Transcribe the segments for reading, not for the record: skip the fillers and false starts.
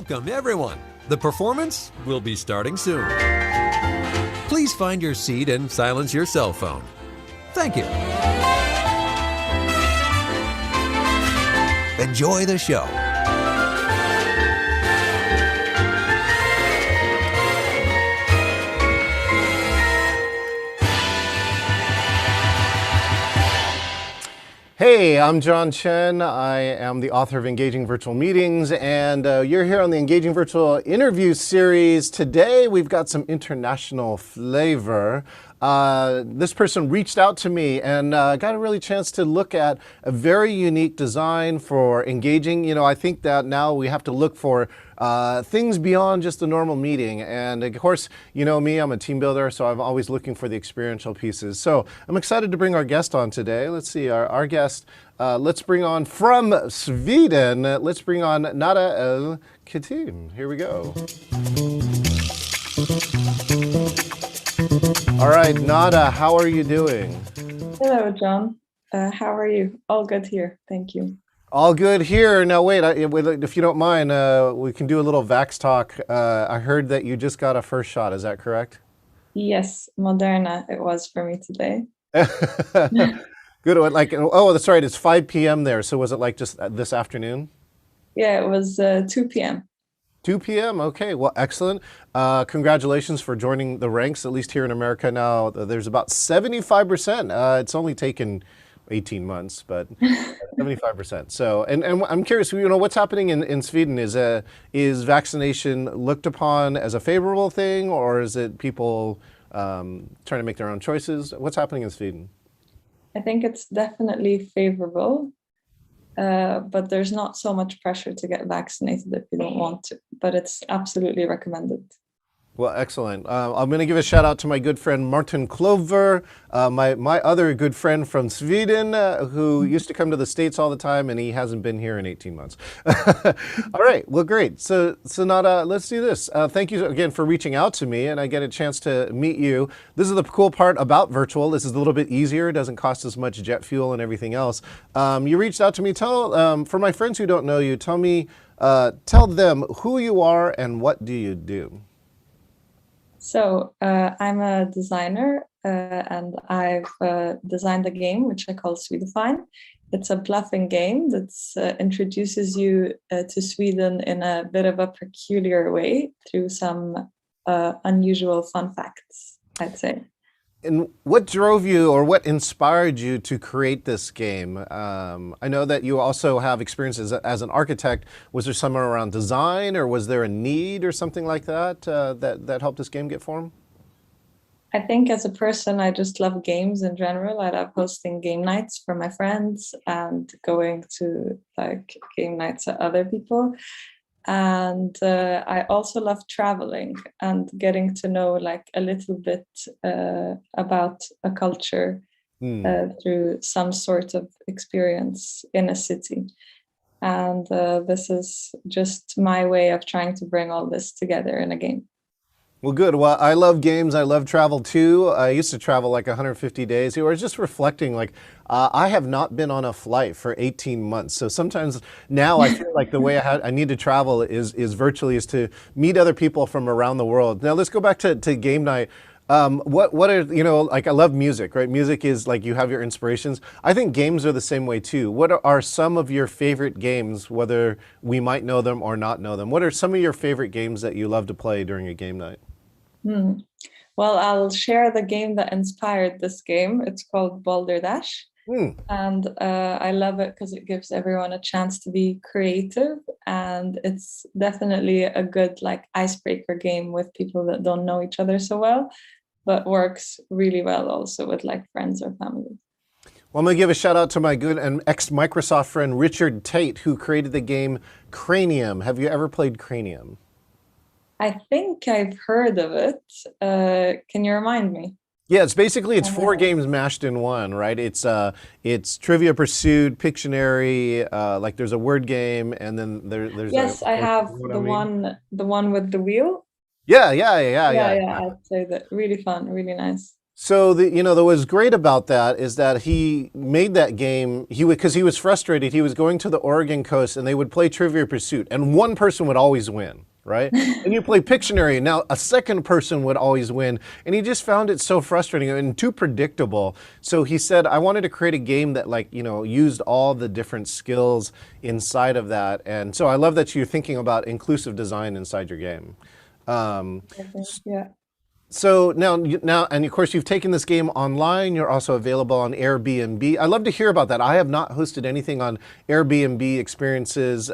Welcome, everyone. The performance will be starting soon. Please find your seat and silence your cell phone. Thank you. Enjoy the show. Hey, I'm John Chen. I am the author of Engaging Virtual Meetings, and you're here on the Engaging Virtual Interview Series. Today, we've got some international flavor. This person reached out to me and got a really chance to look at a very unique design for engaging. You know, I think that now we have to look for things beyond just a normal meeting. And of course, you know me, I'm a team builder, so I'm always looking for the experiential pieces. So I'm excited to bring our guest on today. Let's see, our guest, let's bring on from Sweden, let's bring on Nada Kateb. Here we go. All right, Nada, how are you doing? Hello, John. How are you? All good here. Thank you. All good here. Now, wait, if you don't mind, we can do a little Vax talk. I heard that you just got a first shot. Is that correct? Yes, Moderna it was for me today. Good. Like, oh, that's right. It's 5 p.m. there. So was it like just this afternoon? Yeah, it was 2 p.m. 2 p.m. Okay, well, excellent. Congratulations for joining the ranks, at least here in America now. There's about 75%. It's only taken 18 months, but 75%. So, and I'm curious, you know, what's happening in Sweden? Is vaccination looked upon as a favorable thing, or is it people trying to make their own choices? What's happening in Sweden? I think it's definitely favorable, but there's not so much pressure to get vaccinated if you don't want to, but it's absolutely recommended. Well, excellent. I'm going to give a shout out to my good friend Martin Clover, my other good friend from Sweden, who used to come to the States all the time, and he hasn't been here in 18 months. All right, well, great. So Nada, let's do this. Thank you again for reaching out to me, and I get a chance to meet you. This is the cool part about virtual. This is a little bit easier. It doesn't cost as much jet fuel and everything else. You reached out to me. For my friends who don't know you, tell them who you are and what do you do? So I'm a designer and I've designed a game which I call Swedifine. It's a bluffing game that introduces you to Sweden in a bit of a peculiar way through some unusual fun facts, I'd say. And what drove you or what inspired you to create this game? I know that you also have experience as an architect. Was there somewhere around design, or was there a need or something like that that helped this game get formed? I think as a person, I just love games in general. I love hosting game nights for my friends and going to like game nights at other people. And I also love traveling and getting to know like a little bit about a culture through some sort of experience in a city. And this is just my way of trying to bring all this together in a game. Well, good. Well, I love games. I love travel too. I used to travel like 150 days. You were just reflecting, like, I have not been on a flight for 18 months. So sometimes now I feel like the way I need to travel is virtually is to meet other people from around the world. Now let's go back to game night. What are, you know, like I love music, right? Music is like you have your inspirations. I think games are the same way too. What are some of your favorite games, whether we might know them or not know them? What are some of your favorite games that you love to play during a game night? Well, I'll share the game that inspired this game. It's called Boulder Dash. And I love it because it gives everyone a chance to be creative. And it's definitely a good like icebreaker game with people that don't know each other so well, but works really well also with like friends or family. Well, I'm going to give a shout out to my good and ex-Microsoft friend Richard Tate, who created the game Cranium. Have you ever played Cranium? I think I've heard of it. Can you remind me? Yeah, it's 4 games mashed in one, right? It's Trivia Pursuit, Pictionary, like there's a word game, and then there's I have the one with the wheel. Yeah. I'd say that really fun, really nice. So what was great about that is that he made that game. Because he was frustrated. He was going to the Oregon coast, and they would play Trivia Pursuit, and one person would always win, right? And you play Pictionary, and now a second person would always win, and he just found it so frustrating and too predictable. So he said, I wanted to create a game that used all the different skills inside of that. And so I love that you're thinking about inclusive design inside your game. Yeah. So now, and of course, you've taken this game online. You're also available on Airbnb. I'd love to hear about that. I have not hosted anything on Airbnb experiences.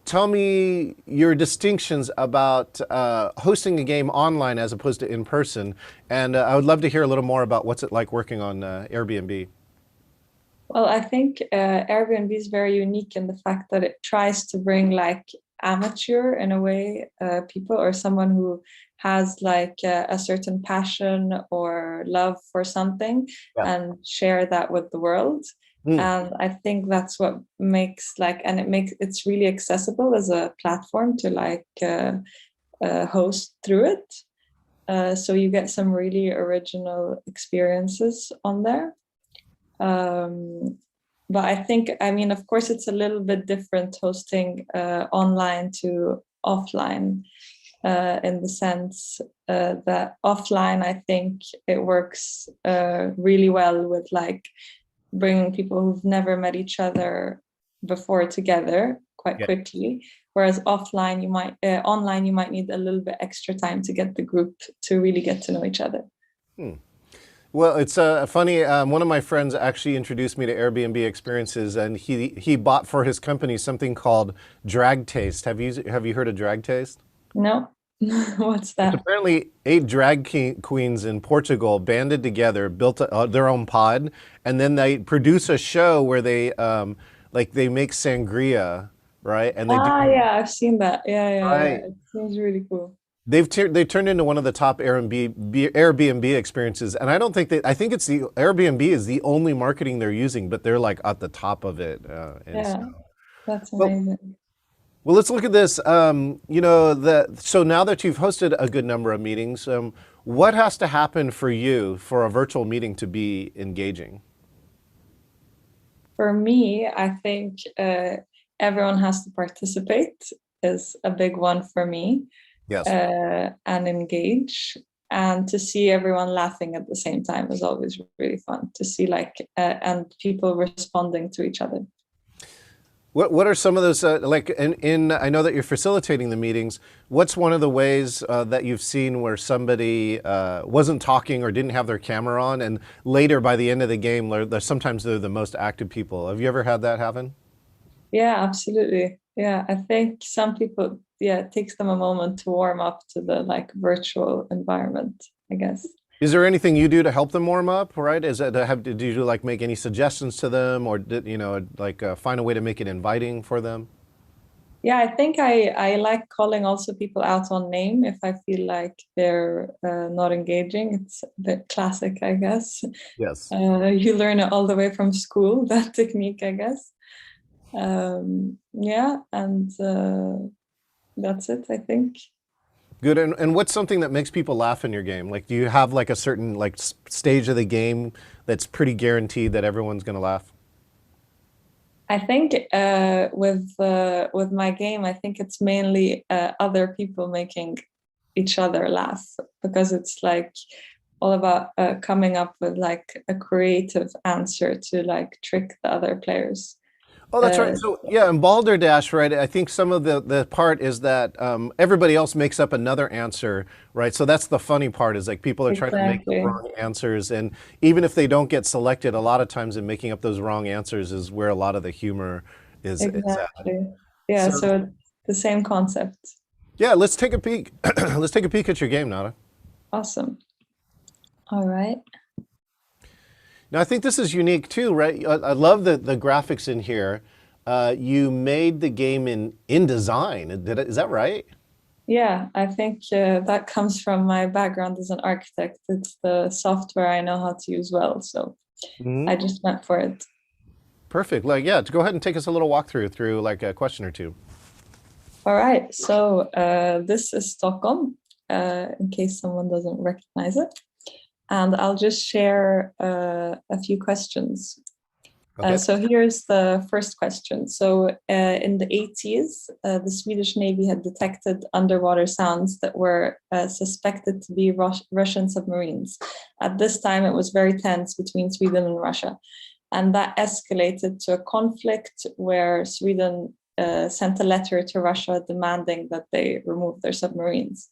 Tell me your distinctions about hosting a game online as opposed to in person. And I would love to hear a little more about what's it like working on Airbnb. Well, I think Airbnb is very unique in the fact that it tries to bring like amateur, in a way, people, or someone who has like a certain passion or love for something, and share that with the world. And I think that's what makes it's really accessible as a platform to like host through it. So you get some really original experiences on there. But I think, of course, it's a little bit different hosting online to offline, in the sense that offline, I think it works really well with like bringing people who've never met each other before together quite quickly. Whereas online, you might need a little bit extra time to get the group to really get to know each other. Well, it's funny. One of my friends actually introduced me to Airbnb experiences, and he bought for his company something called Drag Taste. Have you heard of Drag Taste? No. What's that? It's apparently 8 drag queens in Portugal banded together, built their own pod, and then they produce a show where they they make sangria, right? And yeah, I've seen that. Yeah. Right. It seems really cool. They've turned into one of the top Airbnb experiences, and I think it's the Airbnb is the only marketing they're using, but they're like at the top of it. That's amazing. Well, let's look at this. So now that you've hosted a good number of meetings, what has to happen for you for a virtual meeting to be engaging? For me, I think everyone has to participate is a big one for me. Yes. And engage, and to see everyone laughing at the same time is always really fun to see, and people responding to each other. What are some of those, I know that you're facilitating the meetings. What's one of the ways that you've seen where somebody wasn't talking or didn't have their camera on, and later by the end of the game, sometimes they're the most active people? Have you ever had that happen? Yeah, absolutely. Yeah, I think some people, it takes them a moment to warm up to the virtual environment, I guess. Is there anything you do to help them warm up, right? Did you make any suggestions to them, or find a way to make it inviting for them? Yeah, I think I like calling also people out on name if I feel like they're not engaging. It's a bit classic, I guess. Yes. You learn it all the way from school, that technique, I guess. That's it, I think. Good. And what's something that makes people laugh in your game? Do you have a certain stage of the game that's pretty guaranteed that everyone's going to laugh? I think with my game, I think it's mainly other people making each other laugh, because it's all about coming up with a creative answer to trick the other players. Oh, that's right. So yeah, in Balderdash, right, I think some of the part is that everybody else makes up another answer, right? So that's the funny part, is people are trying to make the wrong answers. And even if they don't get selected, a lot of times in making up those wrong answers is where a lot of the humor is at. Yeah, so the same concept. Yeah, let's take a peek. Let's take a peek at your game, Nada. Awesome. All right. Now, I think this is unique too, right? I love the graphics in here. You made the game in InDesign. Is that right? Yeah, I think that comes from my background as an architect. It's the software I know how to use well, so I just went for it. Perfect. To go ahead and take us a little walkthrough through a question or two. All right. So this is Stockholm, in case someone doesn't recognize it. and I'll just share a few questions. Okay. So here's the first question. So in the 80s, the Swedish Navy had detected underwater sounds that were suspected to be Russian submarines. At this time, it was very tense between Sweden and Russia. And that escalated to a conflict where Sweden sent a letter to Russia demanding that they remove their submarines.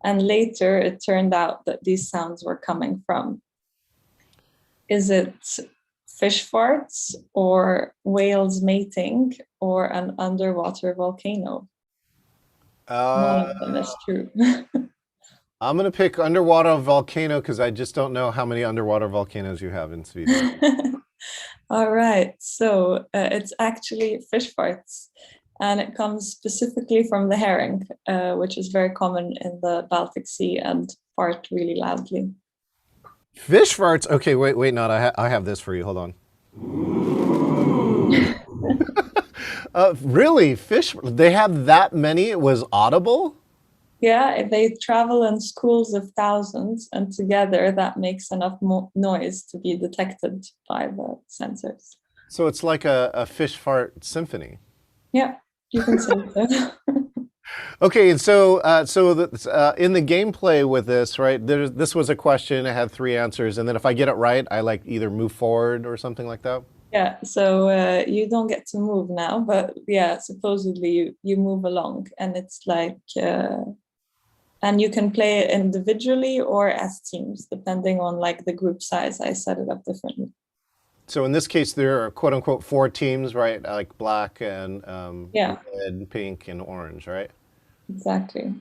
And later, it turned out that these sounds were coming from, is it fish farts or whales mating or an underwater volcano? None of them is true. I'm going to pick underwater volcano because I just don't know how many underwater volcanoes you have in Sweden. All right, so it's actually fish farts, and it comes specifically from the herring, which is very common in the Baltic Sea and fart really loudly. Fish farts? Okay, wait, not. I have this for you. Hold on. Really? Fish? They have that many? It was audible? Yeah, they travel in schools of thousands, and together that makes enough noise to be detected by the sensors. So it's like a fish fart symphony. Yeah, you can say so. Okay, and so in the gameplay with this, right? This was a question. It had 3 answers, and then if I get it right, I like either move forward or something like that. Yeah, so you don't get to move now, but yeah, supposedly you move along, and it's like, and you can play it individually or as teams, depending on like the group size. I set it up differently. So in this case, there are quote unquote 4 teams, right? Like black and Yeah, red, pink, and orange, right? exactly.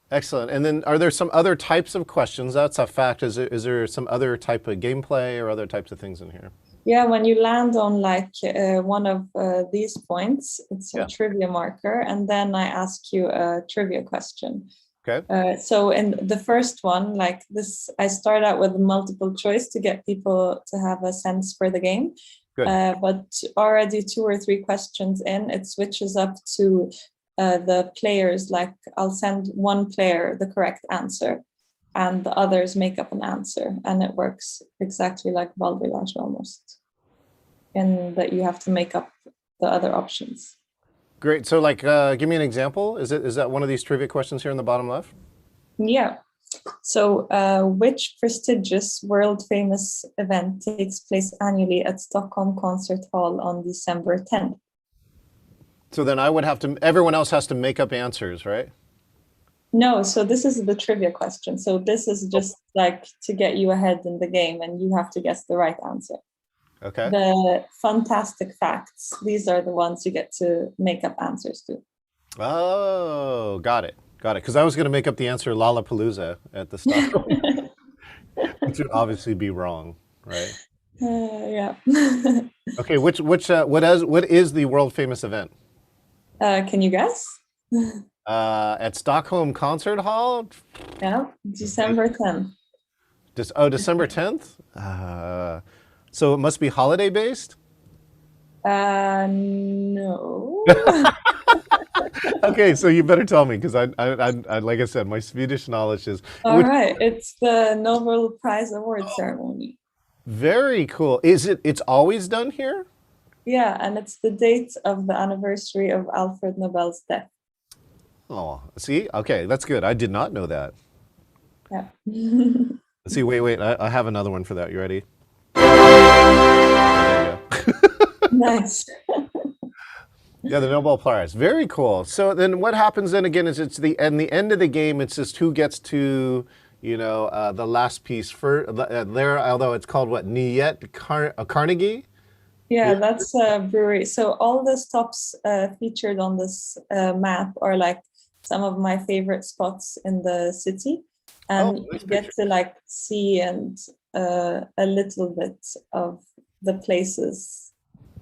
Excellent. And then are there some other types of questions? That's a fact. Is there some other type of gameplay or other types of things in here? Yeah, when you land on like one of these points, it's Yeah. a trivia marker, and then I ask you a trivia question. Okay. So in the first one, like this, I start out with multiple choice to get people to have a sense for the game. Good. But already 2 or 3 questions in, it switches up to the players. Like I'll send one player the correct answer, and the others make up an answer, and it works exactly like Valvillage almost, in that you have to make up the other options. Great. So like, give me an example. Is that one of these trivia questions here in the bottom left? Yeah. So, which prestigious world famous event takes place annually at Stockholm Concert Hall on December 10th? So then I would have to, everyone else has to make up answers, right? No, so this is the trivia question. So this is just like to get you ahead in the game, and you have to guess the right answer. Okay. The fantastic facts, these are the ones you get to make up answers to. Oh, got it. Got it. Because I was going to make up the answer Lollapalooza at the start, which would obviously be wrong, right? Yeah. Okay, what is the world famous event? Can you guess? At Stockholm Concert Hall? Yeah, December 10th. December 10th? So it must be holiday based? No. Okay, so you better tell me because I like I said, my Swedish knowledge is All right, it's the Nobel Prize award ceremony. very cool. It's always done here? Yeah, and it's the date of the anniversary of Alfred Nobel's death. Oh, see? Okay, that's good. I did not know that. Yeah. Let's see, wait. I have another one for that. You ready? There you go. Nice. Yeah, the Nobel Prize. Very cool. So then what happens then again is it's the end of the game, it's just who gets to, the last piece for there, although it's called what? Niet Carnegie? Yeah, that's a brewery. So all the stops featured on this map are like some of my favorite spots in the city. And Oh, nice you get to like see and a little bit of the places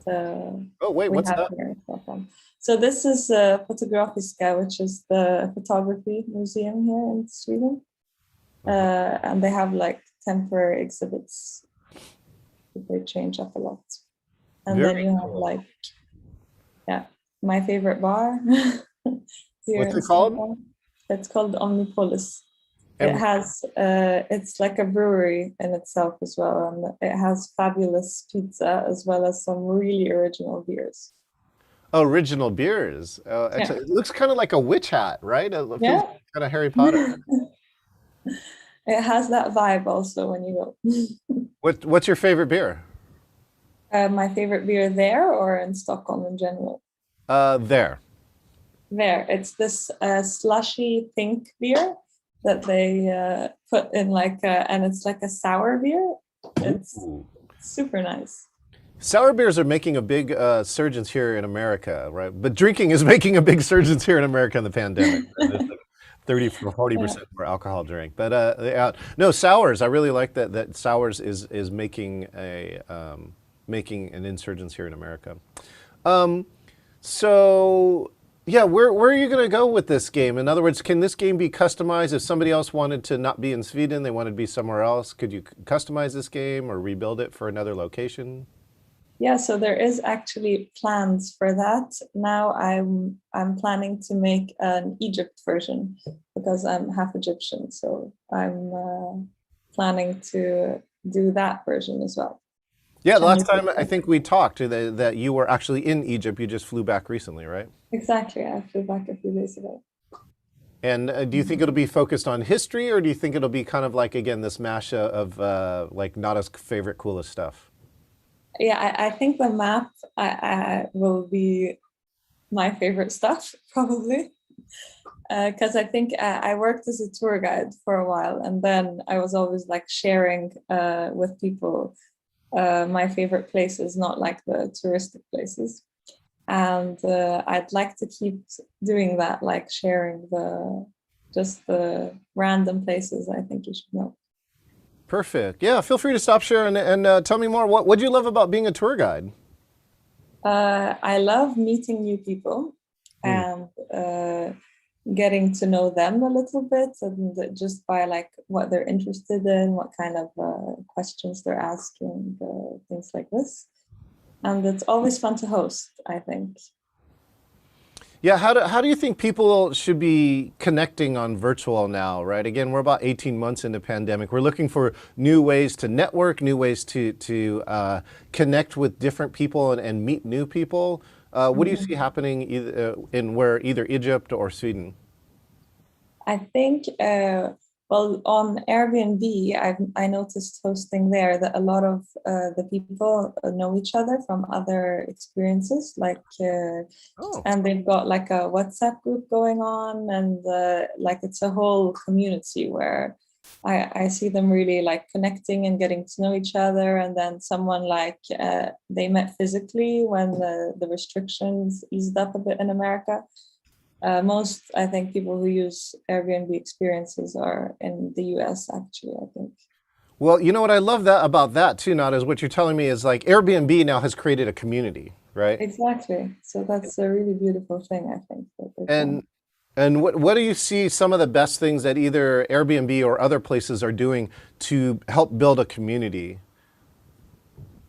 Oh, wait, we what's have that? here in Stockholm. So this is Fotografiska, which is the photography museum here in Sweden. And they have like temporary exhibits that they change up a lot. And Very then you have cool. like, yeah, my favorite bar here What's in it called? Stockholm. It's called Omnipolis. It has, it's like a brewery in itself as well, and it has fabulous pizza as well as some really original beers. Original beers. Yeah. Excellent. It looks kind of like a witch hat, right? It feels Yeah. kind of Harry Potter. It has that vibe also when you go. What's your favorite beer? My favorite beer there or in Stockholm in general? There. There. It's this slushy pink beer that they put in and it's like a sour beer. It's Ooh. super nice. Sour beers are making a big surgence here in America, right? But drinking is making a big surgence here in America in the pandemic. There's like 30 to 40% more alcohol drink. But no, sours. I really like that sours is making making an insurgence here in America. So yeah, where are you going to go with this game? In other words, can this game be customized if somebody else wanted to not be in Sweden, they wanted to be somewhere else? Could you customize this game or rebuild it for another location? Yeah, so there is actually plans for that. Now I'm planning to make an Egypt version because I'm half Egyptian, so I'm planning to do that version as well. Yeah, the last time I think we talked that you were actually in Egypt. You just flew back recently, right? Exactly, I flew back a few days ago. And do you think it'll be focused on history, or do you think it'll be kind of like, again, this mash of like Nada's favorite, coolest stuff? Yeah, I think the map I will be my favorite stuff, probably. Because I think I worked as a tour guide for a while, and then I was always like sharing with people my favorite places, not like the touristic places. And I'd like to keep doing that, like sharing just the random places I think you should know. Perfect. Yeah, feel free to stop sharing and tell me more. What do you love about being a tour guide? I love meeting new people and getting to know them a little bit, and just by like what they're interested in, what kind of questions they're asking, things like this. And it's always fun to host, I think. Yeah, how do you think people should be connecting on virtual now, right? Again, we're about 18 months into pandemic. We're looking for new ways to network, new ways to connect with different people and meet new people. What do you see happening either Egypt or Sweden? I think, well, on Airbnb, I noticed hosting there that a lot of the people know each other from other experiences, and they've got like a WhatsApp group going on, and like it's a whole community where I see them really like connecting and getting to know each other. And then someone like they met physically when the restrictions eased up a bit in America. Most, I think, people who use Airbnb experiences are in the US, actually, I think. Well, you know what I love about that too, Nada, is what you're telling me is like Airbnb now has created a community, right? Exactly. So that's a really beautiful thing, I think. And what do you see some of the best things that either Airbnb or other places are doing to help build a community?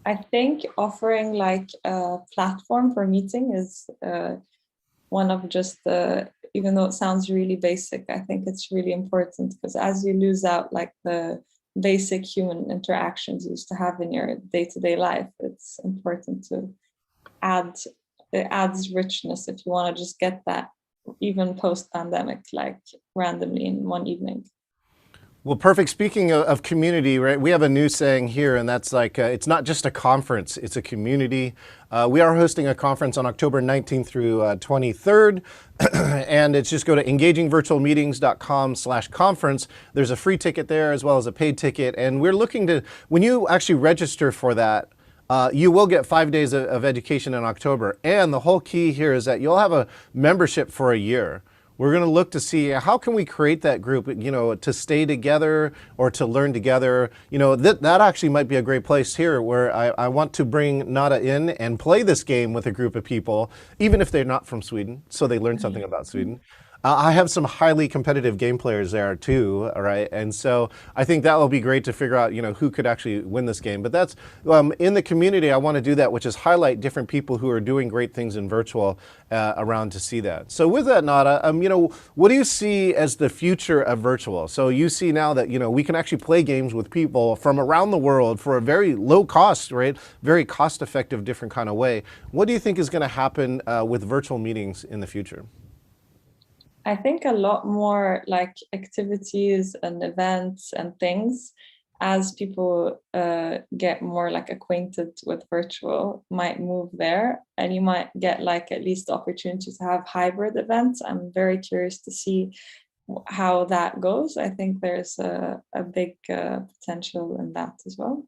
I think offering like a platform for meeting is one of just even though it sounds really basic, I think it's really important, because as you lose out like the basic human interactions you used to have in your day-to-day life, it's important to it adds richness if you want to just get that even post-pandemic, like randomly in one evening. Well, perfect. Speaking of community, right? We have a new saying here, and that's like, it's not just a conference, it's a community. We are hosting a conference on October 19th through 23rd, and it's just go to engagingvirtualmeetings.com/conference. There's a free ticket there as well as a paid ticket, and we're looking to, when you actually register for that, you will get 5 days of education in October. And the whole key here is that you'll have a membership for a year. We're going to look to see how can we create that group, to stay together or to learn together. That actually might be a great place here where I want to bring Nada in and play this game with a group of people, even if they're not from Sweden, so they learn something about Sweden. I have some highly competitive game players there too, all right? And so I think that will be great to figure out, who could actually win this game. But that's, in the community, I want to do that, which is highlight different people who are doing great things in virtual around to see that. So with that, Nada, what do you see as the future of virtual? So you see now that, we can actually play games with people from around the world for a very low cost, right? Very cost-effective, different kind of way. What do you think is going to happen with virtual meetings in the future? I think a lot more like activities and events and things as people get more like acquainted with virtual might move there, and you might get like at least the opportunity to have hybrid events. I'm very curious to see how that goes. I think there's a big potential in that as well.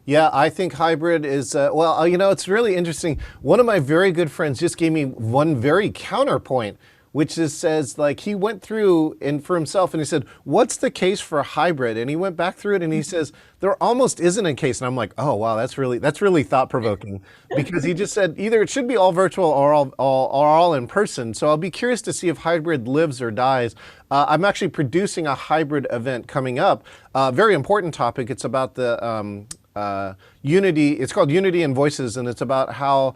Yeah, I think hybrid is, it's really interesting. One of my very good friends just gave me one very counterpoint, which says like he went through and for himself and he said, what's the case for hybrid? And he went back through it and he says, there almost isn't a case. And I'm like, oh, wow, that's really thought provoking, because he just said either it should be all virtual or all in person. So I'll be curious to see if hybrid lives or dies. I'm actually producing a hybrid event coming up. Very important topic. It's about the Unity. It's called Unity and Voices, and it's about how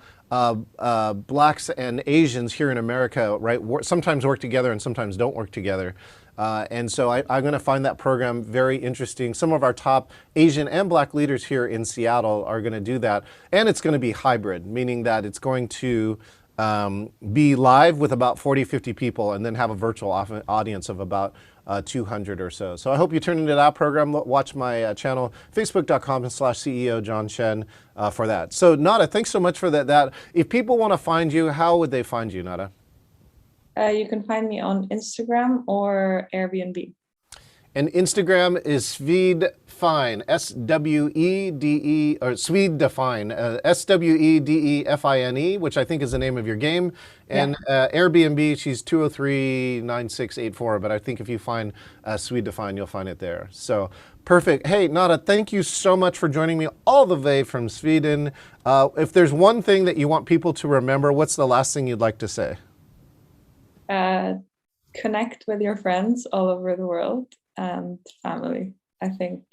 blacks and Asians here in America, right, sometimes work together and sometimes don't work together. And so I'm going to find that program very interesting. Some of our top Asian and black leaders here in Seattle are going to do that. And it's going to be hybrid, meaning that it's going to be live with about 40, 50 people and then have a virtual audience of about 200 or so. So I hope you turn into that program. Watch my channel, facebook.com/CEO John Chen for that. So Nada, thanks so much for that. If people want to find you, how would they find you, Nada? You can find me on Instagram or Airbnb. And Instagram is Swedefine, S-W-E-D-E, or Swedefine, S-W-E-D-E-F-I-N-E, which I think is the name of your game. And Airbnb, she's 203-9684, but I think if you find Swedefine, you'll find it there. So perfect. Hey, Nada, thank you so much for joining me all the way from Sweden. If there's one thing that you want people to remember, what's the last thing you'd like to say? Connect with your friends all over the world and family. I think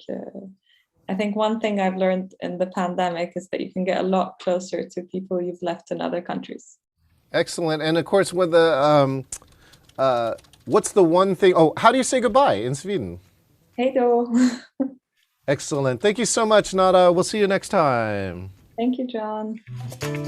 one thing I've learned in the pandemic is that you can get a lot closer to people you've left in other countries. Excellent. And of course, with the what's the one thing? Oh, how do you say goodbye in Sweden? Hej då. Excellent. Thank you so much, Nada. We'll see you next time. Thank you, John.